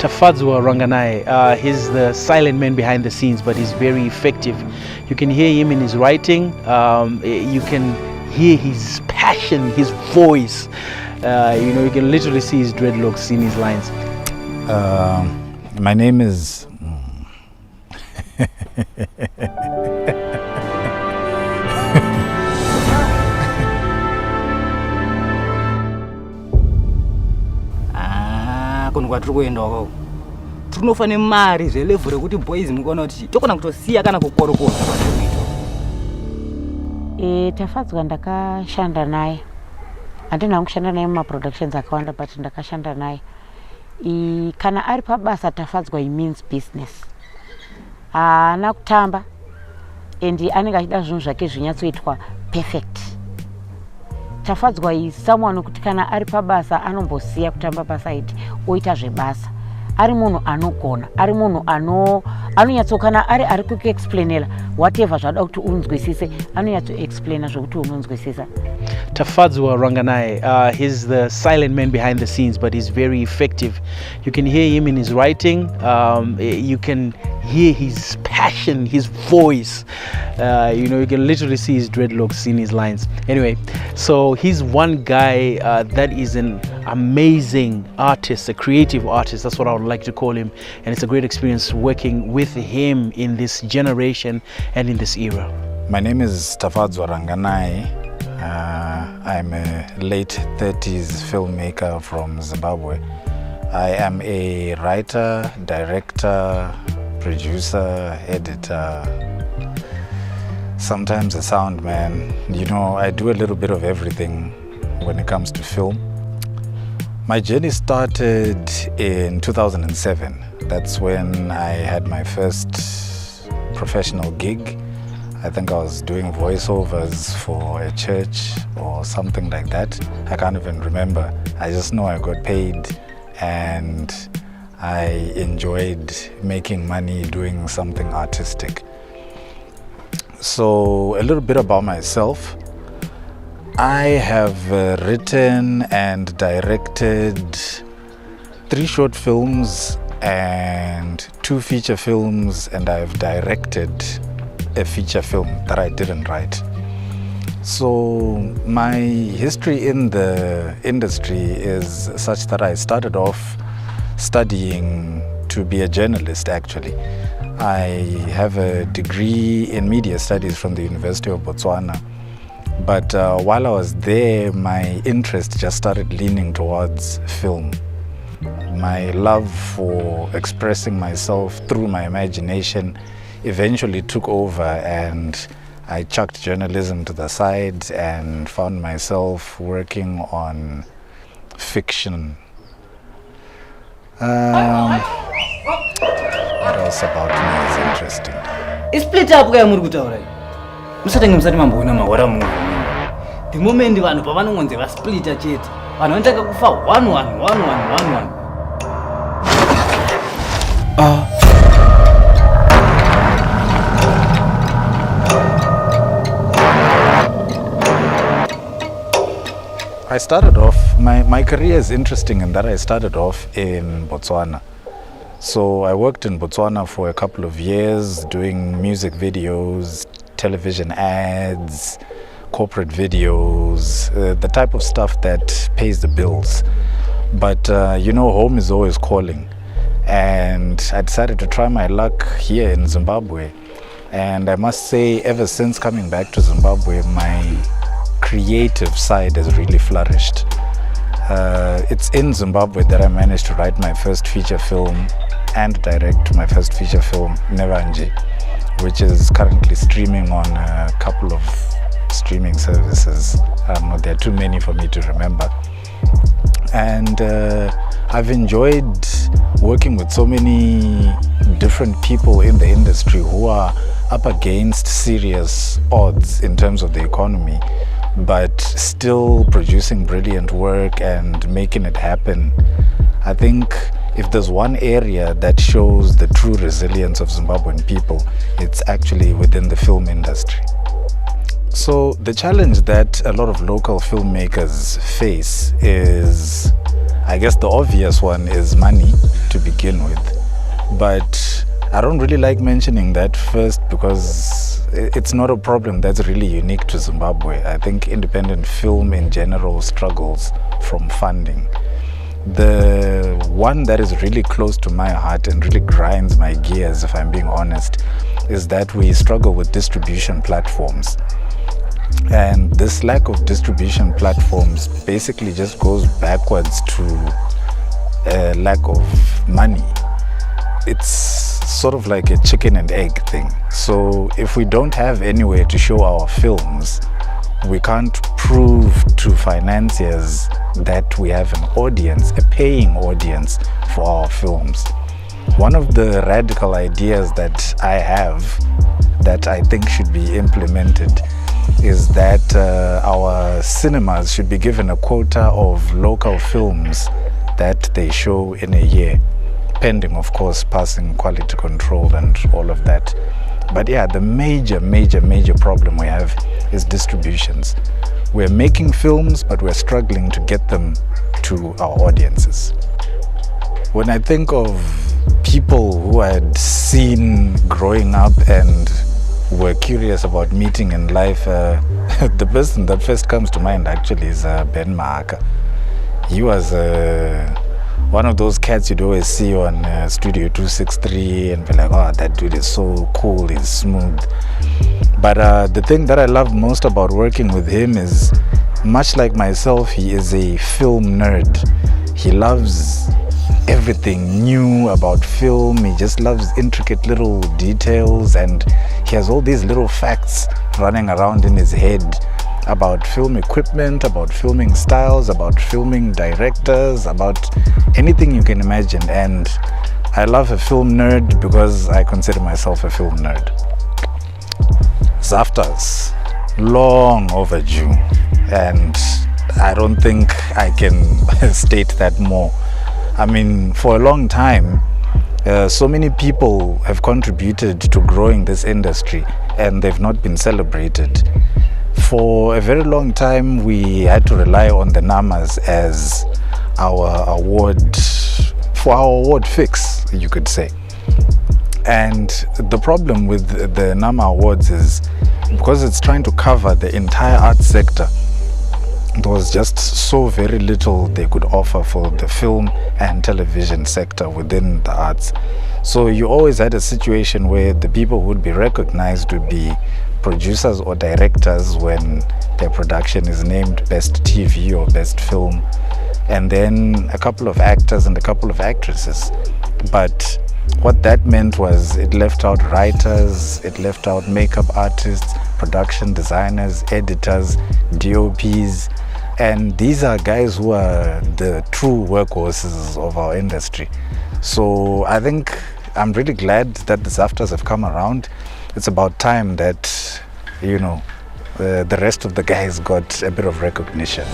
Tafadzwa Ranganai. He's the silent man behind the scenes, but he's very effective. You can hear him in his writing. You can hear his passion, his voice. You can literally see his dreadlocks in his lines. My name is... Kuni kwatiri kuenda kwako tinofane mari zvelevu rekuti boys mukaona kuti tokona kutosiya kana kukorokota Tafadzwa ndakashanda naye. Handina kushanda naye mumaproductions akawanda, but ndakashanda naye. Kana ari pabasa Tafadzwa means business. Haana kutamba and anenge achida zvinhu zvake zvinyatsoitwa perfect. Tafadzwa is someone kuti kana ari pabasa anombosiya kutamba paside oita zvebasa. Ari munhu anogona, ari munhu anonyatso kana ari kukuexplainera whatever zvada kuti unzwisise, anonyatso explaina zvokuti unonzwisisa. Tafadzwa Ranganai. He's the silent man behind the scenes, but he's very effective. You can hear him in his writing. You can hear his passion, his voice. You can literally see his dreadlocks in his lines. Anyway, so he's one guy that is an amazing artist, a creative artist. That's what I would like to call him. And it's a great experience working with him in this generation and in this era. My name is Tafadzwa Ranganai. I'm a late 30s filmmaker from Zimbabwe. I am a writer, director, producer, editor, sometimes a sound man. I do a little bit of everything when it comes to film. My journey started in 2007. That's when I had my first professional gig. I think I was doing voiceovers for a church or something like that. I can't even remember. I just know I got paid and I enjoyed making money doing something artistic. So a little bit about myself. I have written and directed 3 short films and 2 feature films, and I've directed a feature film that I didn't write. So my history in the industry is such that I started off studying to be a journalist actually. I have a degree in media studies from the University of Botswana. But while I was there, my interest just started leaning towards film. My love for expressing myself through my imagination eventually took over, and I chucked journalism to the side and found myself working on fiction. What else about me is interesting? Split up kaya muri kutaura. Musatenge musati mamboona mahora munhu. The moment vanhu pavanongonzi va splitter chete, vanhu vanotanga kufa 1-1. I started off, my career is interesting in that I started off in Botswana. So I worked in Botswana for a couple of years doing music videos, television ads, corporate videos, the type of stuff that pays the bills. But home is always calling. And I decided to try my luck here in Zimbabwe. And I must say, ever since coming back to Zimbabwe, my creative side has really flourished. It's in Zimbabwe that I managed to write my first feature film and direct my first feature film, Nevanje, which is currently streaming on a couple of streaming services. There are too many for me to remember. And I've enjoyed working with so many different people in the industry who are up against serious odds in terms of the economy, but still producing brilliant work and making it happen. I think if there's one area that shows the true resilience of Zimbabwean people, it's actually within the film industry. So the challenge that a lot of local filmmakers face is, I guess the obvious one is money. to begin with. But I don't really like mentioning that first because it's not a problem that's really unique to Zimbabwe. I think independent film in general struggles from funding. The one that is really close to my heart and really grinds my gears, if I'm being honest, is that we struggle with distribution platforms. And this lack of distribution platforms basically just goes backwards to a lack of money. It's sort of like a chicken and egg thing. So if we don't have anywhere to show our films, we can't prove to financiers that we have an audience, a paying audience for our films. One of the radical ideas that I have that I think should be implemented is that our cinemas should be given a quota of local films that they show in a year, pending, of course, passing quality control and all of that. But yeah, the major problem we have is distributions. We're making films, but we're struggling to get them to our audiences. When I think of people who I had seen growing up and were curious about meeting in life, the person that first comes to mind actually is Ben Mahaka. He was one of those cats you'd always see on Studio 263 and be like, oh, that dude is so cool, he's smooth. But the thing that I love most about working with him is, much like myself, he is a film nerd. He loves everything new about film. He just loves intricate little details, and he has all these little facts running around in his head about film equipment, about filming styles, about filming directors, about anything you can imagine. And I love a film nerd because I consider myself a film nerd. ZAFTAs, long overdue, and I don't think I can state that more. I mean, for a long time, so many people have contributed to growing this industry and they've not been celebrated. For a very long time, we had to rely on the NAMAs as our award, for our award fix, you could say. And the problem with the NAMA awards is because it's trying to cover the entire arts sector, there was just so very little they could offer for the film and television sector within the arts. So you always had a situation where the people who would be recognized would be producers or directors when their production is named Best TV or Best Film, and then a couple of actors and a couple of actresses. But what that meant was it left out writers, it left out makeup artists, production designers, editors, DOPs, and these are guys who are the true workhorses of our industry. So I think I'm really glad that the ZAFTAs have come around. It's about time that, you know, the rest of the guys got a bit of recognition.